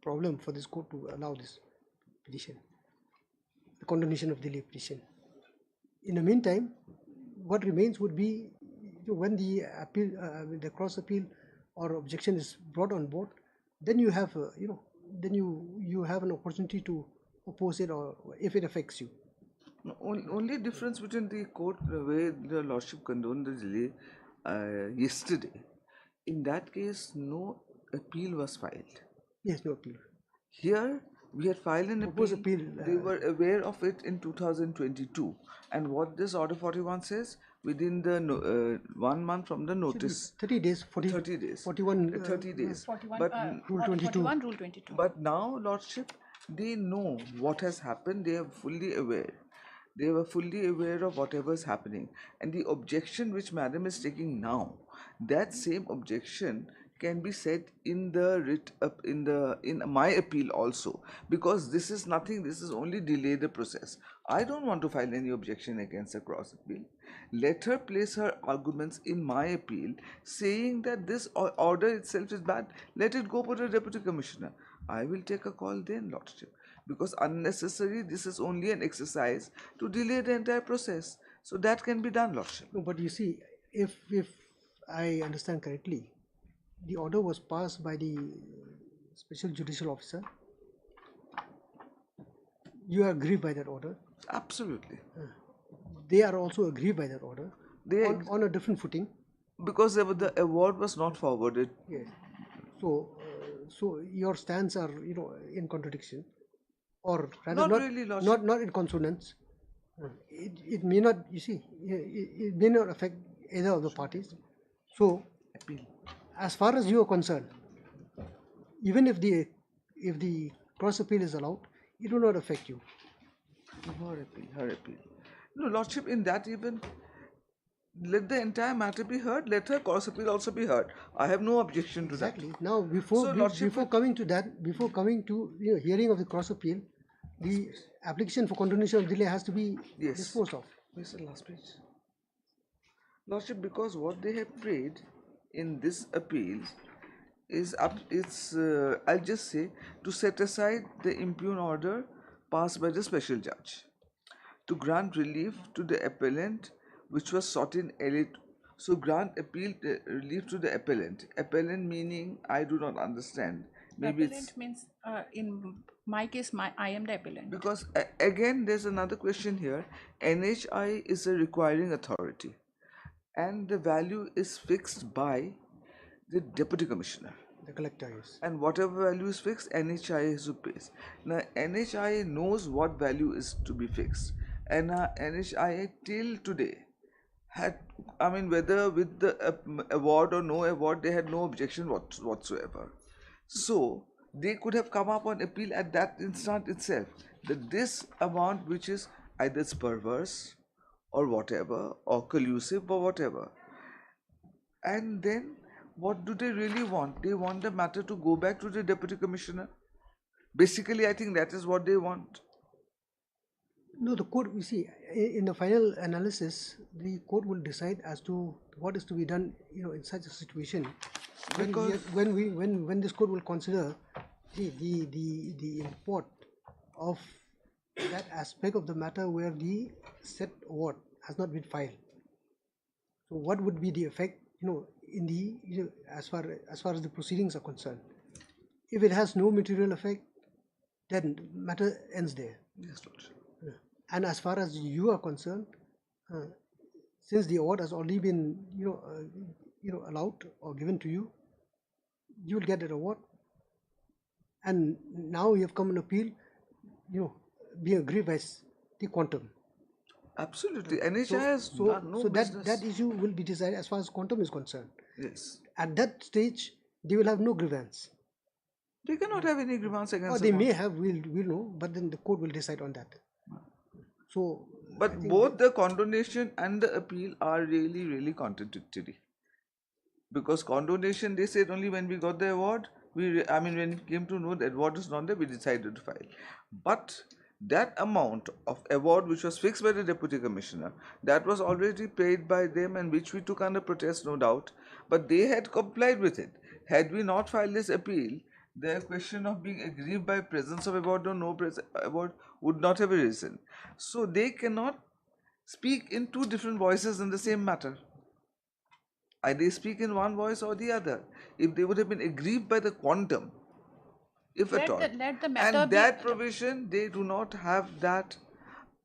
problem for this court to allow this petition, the condonation of delay petition. In the meantime, what remains would be when the appeal, the cross appeal or objection is brought on board, then you have then you have an opportunity to oppose it, or if it affects you. Only difference between the court, the way the Lordship condoned the delay yesterday, in that case no appeal was filed. Yes, no appeal. Here we had filed an appeal. They were aware of it in 2022, and what this order 41 says, within the 1 month from the notice, 30 days, 30 days, 41 30 days. 41, But Rule 22. 41, Rule 22. But now, Lordship, they know what has happened. They are fully aware. They were fully aware of whatever is happening, and the objection which Madam is taking now, that same objection can be said in the writ up in my appeal also, because this is nothing, this is only delay the process. I don't want to file any objection against a cross appeal. Let her place her arguments in my appeal saying that this order itself is bad. Let it go for the deputy commissioner. I will take a call then, Lordship, because unnecessary, this is only an exercise to delay the entire process. So that can be done, Lordship. No, but you see, if I understand correctly, the order was passed by the special judicial officer. You are aggrieved by that order. Absolutely. They are also aggrieved by that order. They on a different footing. Because the award was not forwarded. Yes. So, so your stance are, you know, in contradiction, or rather Not really, Lordship. not in consonance. It may not, you see, it may not affect either of the parties. So, as far as you are concerned, even if the cross appeal is allowed, it will not affect you. Her appeal. No, Lordship, in that even, let the entire matter be heard. Let her cross appeal also be heard. I have no objection to that. Exactly. Now, before coming to that, before coming to, you know, hearing of the cross appeal, the application for continuation of delay has to be disposed of. Where's the last page? Lordship, because what they have prayed in this appeal is I'll just say, to set aside the impugn order passed by the special judge, to grant relief to the appellant which was sought in L.A. So grant appeal relief to the appellant. Appellant meaning, I do not understand. Maybe appellant means, in my case, I am the appellant. Because again, there's another question here. NHI is a requiring authority, and the value is fixed by the deputy commissioner. The collector is. And whatever value is fixed, NHI is to pay. Now, NHI knows what value is to be fixed. And NHI till today had, I mean, whether with the award or no award, they had no objection whatsoever. So, they could have come up on appeal at that instant itself, that this amount, which is either it's perverse or whatever, or collusive or whatever. And then, what do they really want? They want the matter to go back to the deputy commissioner. Basically, I think that is what they want. No, the court, you see, in the final analysis, the court will decide as to what is to be done, you know, in such a situation. When this court will consider the import of that aspect of the matter where the set award has not been filed. So, what would be the effect, you know, in the, you know, as far as the proceedings are concerned? If it has no material effect, then matter ends there. Yes, Lord. And as far as you are concerned, since the award has already been, you know, allowed or given to you, you will get that award. And now you have come and appeal, you know, being aggrieved by the quantum. Absolutely. NHI has no so business. that issue will be decided as far as quantum is concerned. Yes. At that stage, they will have no grievance. They cannot have any grievance against. Or they may have, we'll know, but then the court will decide on that. So, but both the condonation and the appeal are really, really contradictory. Because condonation, they said only when we got the award, when it came to know that award is not there, we decided to file. But that amount of award which was fixed by the deputy commissioner, that was already paid by them, and which we took under protest, no doubt. But they had complied with it. Had we not filed this appeal, the question of being aggrieved by presence of award or no award would not have arisen. So they cannot speak in two different voices in the same matter. Either they speak in one voice or the other. If they would have been aggrieved by the quantum, if at all, let the matter and that provision, they do not have that,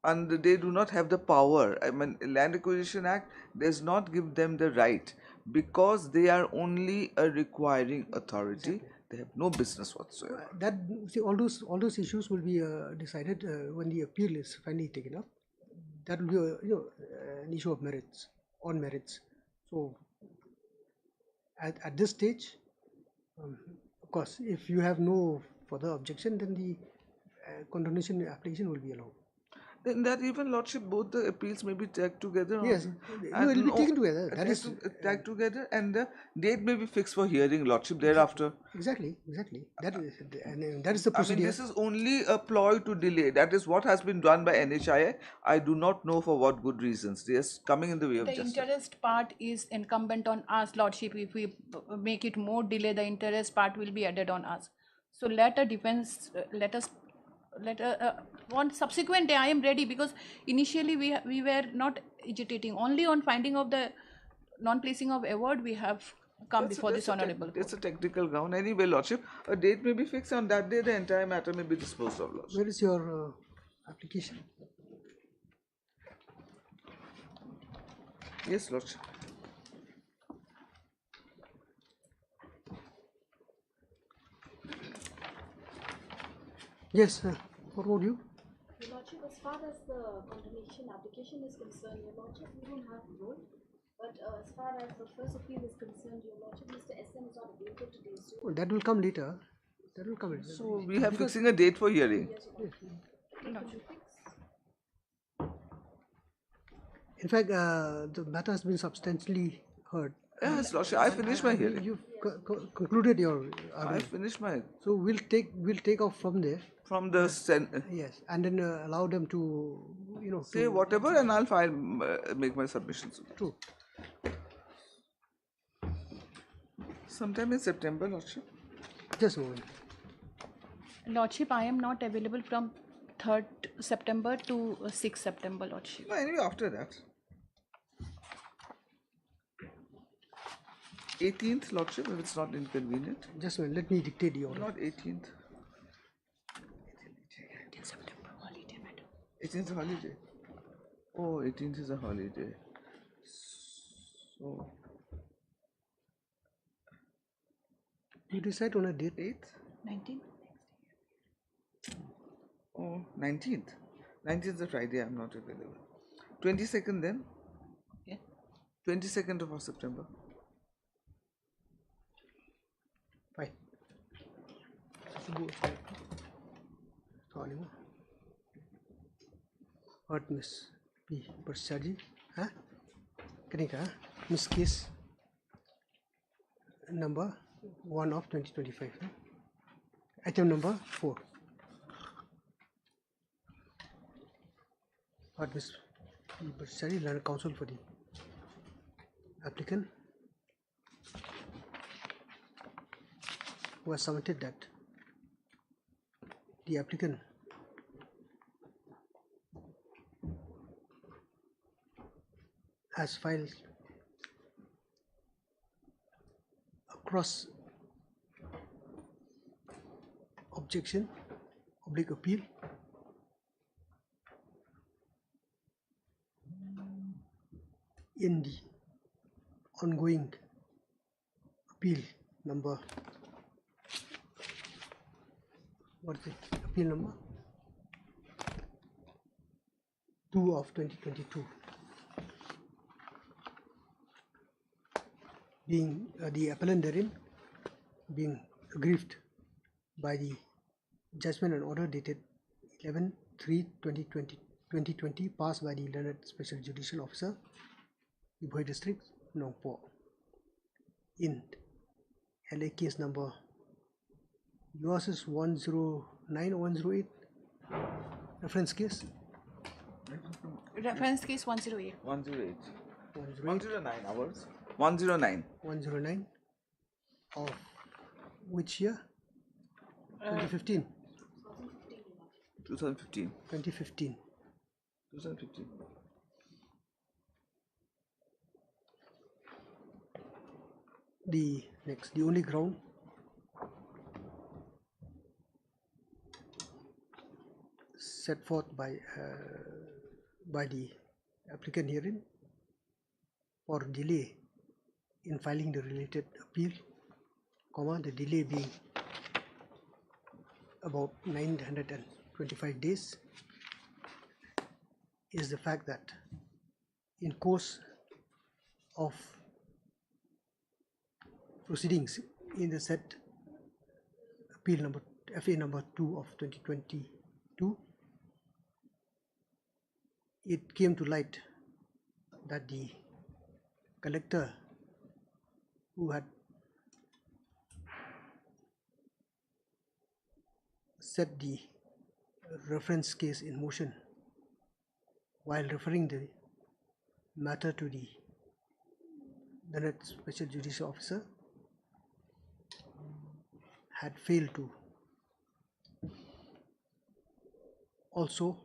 and they do not have the power. I mean, Land Acquisition Act does not give them the right, because they are only a requiring authority. Exactly. They have no business whatsoever. That, see, all those issues will be decided when the appeal is finally taken up. That will be an issue of merits, on merits. So at this stage, of course, if you have no further objection, then the condonation application will be allowed. In that even Lordship, both the appeals may be tagged together. Yes, no, it will be taken together. That is tagged together, and the date may be fixed for hearing, Lordship, thereafter. exactly. That is, and that is the I mean, procedure. this is only a ploy to delay. That is what has been done by NHIA. I do not know for what good reasons. They are coming in the way of The justice. interest part is incumbent on us, Lordship. If we make it more delay, the interest part will be added on us. So let a defense, on subsequent day, I am ready, because initially we were not agitating. Only on finding of the non-placing of award we have come before this honourable. It's a technical ground. Anyway, Lordship, a date may be fixed. On that day, the entire matter may be disposed of, Lordship. Where is your application? Yes, Lordship. Yes, what would you? Your Lordship, as far as the condemnation application is concerned, Your Lordship, we don't have role. But as far as the first appeal is concerned, Your Lordship, Mr. SN is not available today. So Oh, that will come later. That will come later. So we are fixing a date for hearing. In fact, the matter has been substantially heard. Yes, Lordship, I finished my hearing. You've concluded your I argument. finished my. So we'll take off from there. From the yes, and then allow them to, say to, whatever, and I'll file, make my submissions. True. Sometime in September, Lordship. Just a moment. Lordship, I am not available from 3rd September to 6th September, Lordship. No, anyway, after that. 18th, Lordship, if it's not inconvenient. Just a minute, let me dictate the order. Not 18th. 18th is a holiday. Oh, 18th is a holiday. So. You decide on a date? 8th? 19th? Oh, 19th. 19th is a Friday, I'm not available. 22nd then? Yeah. 22nd of September. Fine. Sorry. What, Miss P. Bursaji? Huh? Kanika, Miss Case number 1 of 2025. Huh? Item number 4. What, Miss P. Bursaji, learned counsel for the applicant, who has submitted that the applicant has filed a cross objection / appeal in the ongoing appeal number, what is it, appeal number 2 of 2022, being the appellant therein being aggrieved by the judgment and order dated 11/3/2020 passed by the learned special judicial officer, Ibhoi district, Nongpo, in LA case number, yours is 109 or 108, reference case? Reference case 108. 108. 109 hours. 109. 109 of which year? 2015. 2015. 2015. 2015. The next, the only ground set forth by the applicant herein for delay in filing the related appeal, the delay being about 925 days, is the fact that in course of proceedings in the said appeal number FA number 2 of 2022, it came to light that the collector who had set the reference case in motion while referring the matter to the Learned Special Judicial Officer had failed to also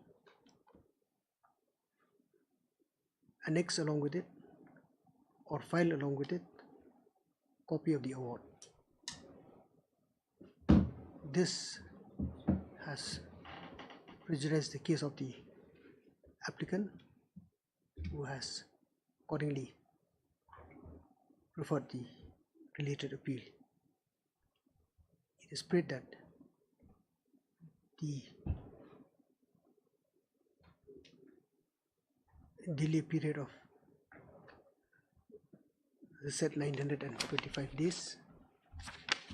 annex along with it or file along with it copy of the award. This has prejudiced the case of the applicant, who has accordingly preferred the related appeal. It is prayed that the delay period of the said 925 days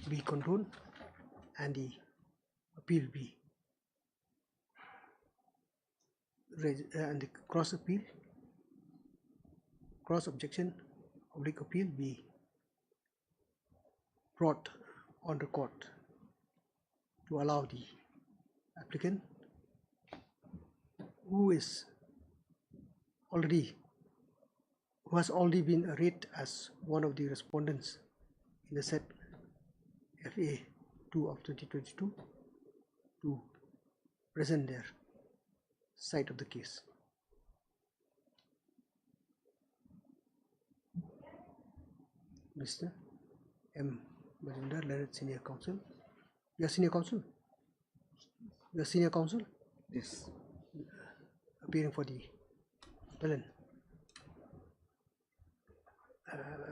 be condoned and the appeal be and the cross objection oblique appeal be brought on record to allow the applicant, who has already been arraigned as one of the respondents in the said FA 2 of 2022, to present their side of the case. Mr. M. Majumdar, Learned Senior Counsel. You are Senior Counsel? You are Senior Counsel? Yes. Appearing for the appellant.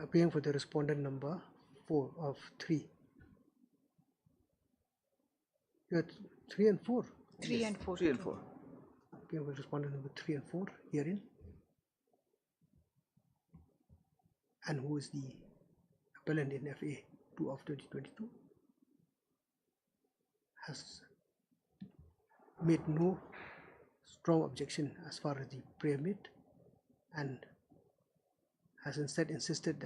Appearing for the respondent number 4 of 3. You are 3 and 4? 3 and 4. 3 and 4. Appearing for respondent number 3 and 4 herein. And who is the appellant in FA 2 of 2022, has made no strong objection as far as the prayer made, and has instead insisted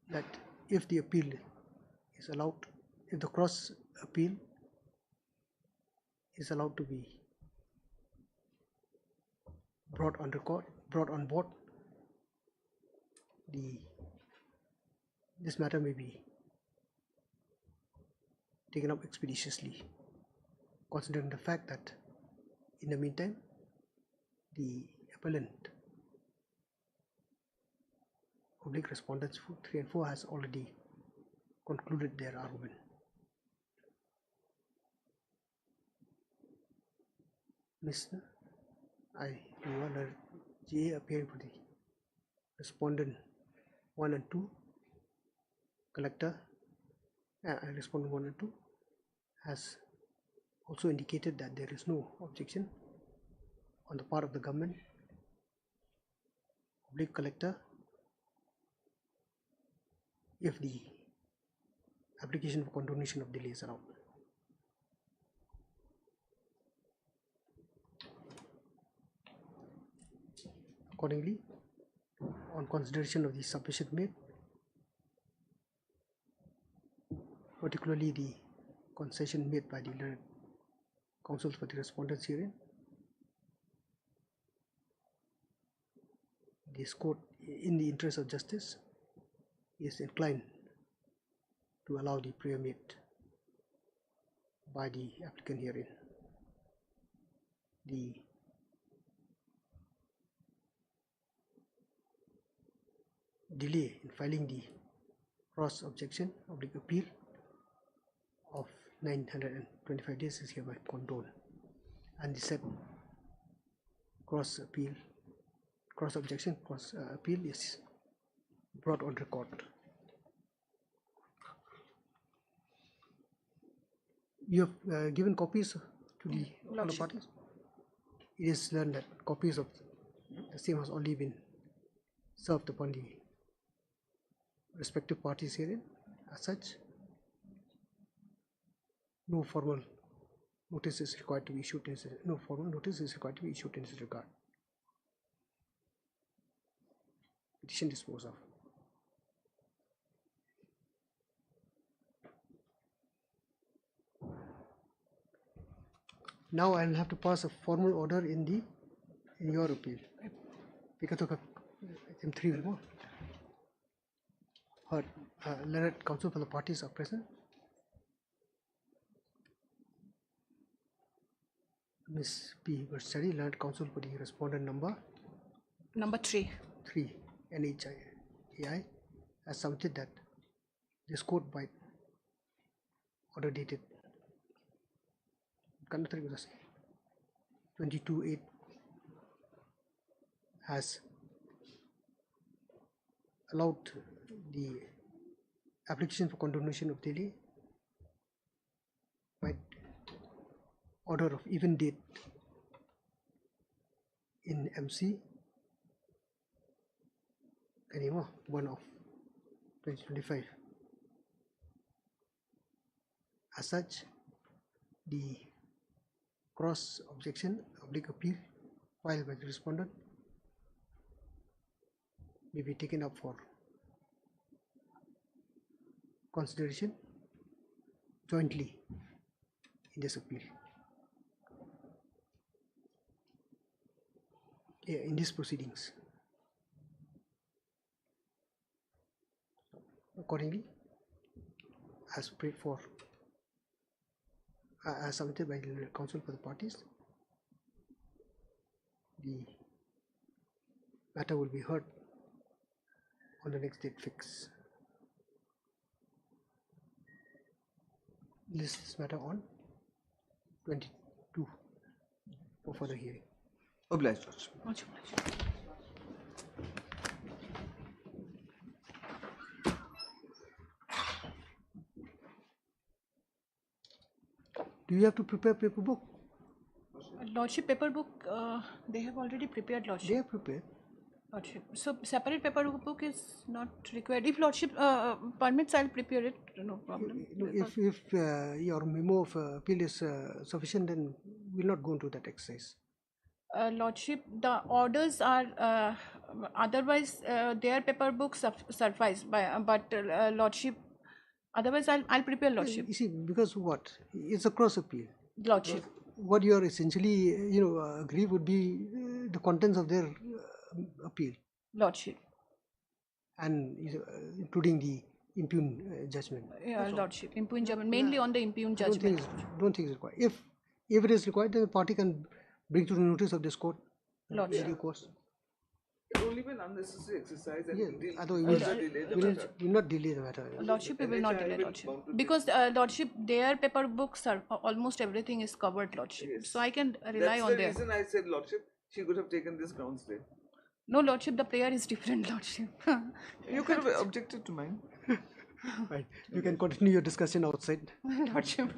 that if the appeal is allowed, if the cross appeal is allowed to be brought on board, this matter may be taken up expeditiously, considering the fact that in the meantime the appellant oblique respondents 3 and 4 has already concluded their argument. Mr. J. appearing for the respondent 1 and 2, collector, respondent 1 and 2, has also indicated that there is no objection on the part of the government, oblique collector, if the application for condonation of delay is allowed. Accordingly, on consideration of the submission made, particularly the concession made by the learned counsel for the respondents herein, this court, in the interest of justice, is inclined to allow the prayer made by the applicant herein. The delay in filing the cross objection oblique appeal of 925 days is hereby condoned, and the said cross appeal, cross objection, cross appeal is brought on record. You have given copies to the other parties. It is learned that copies of the same has already been served upon the respective parties herein. As such, no formal notice is required to be issued in this, no formal notice is required to be issued in this regard. Petition disposed of. Now I will have to pass a formal order in your appeal. Because of item 3 will go. Heard. Learned counsel for the parties are present. Ms. P. Versari, learned counsel for the respondent number. Number 3. 3. NHI has submitted that this court by order dated 22/8 has allowed the application for condonation of delay by order of even date in MC 1 of 2025. As such, the cross objection appeal filed by the respondent may be taken up for consideration jointly in this appeal. In these proceedings. Accordingly, as prayed for, as submitted by the counsel for the parties, the matter will be heard on the next date fix. List this matter on 22 for further hearing. Obliged, Judge. Much obliged. Do you have to prepare paper book? Lordship, paper book, they have already prepared, Lordship. They have prepared. Lordship. So separate paper book is not required. If Lordship permits, I'll prepare it. No problem. If your memo of appeal is sufficient, then we'll not go into that exercise. Lordship, the orders are otherwise their paper books suffice. But Lordship, otherwise I'll prepare, Lordship. You see, because what? It's a cross appeal. Lordship. What you are essentially, agree would be the contents of their appeal. Lordship. And including the impugned judgment. Yeah, Lordship. Impugned judgment, mainly on the impugned judgment. Don't think it's required. If it is required, then the party can bring to the notice of this court. Lordship. In due course. It will only be an unnecessary exercise and will not delay the matter. Lordship, we will not delay, Lordship. Because, Lordship, their paper books are almost everything is covered, Lordship. Yes. So I can rely on their. That's the reason I said, Lordship, she could have taken this grounds there. No, Lordship, the prayer is different, Lordship. You could have objected to mine. Right. You can continue your discussion outside. Lordship.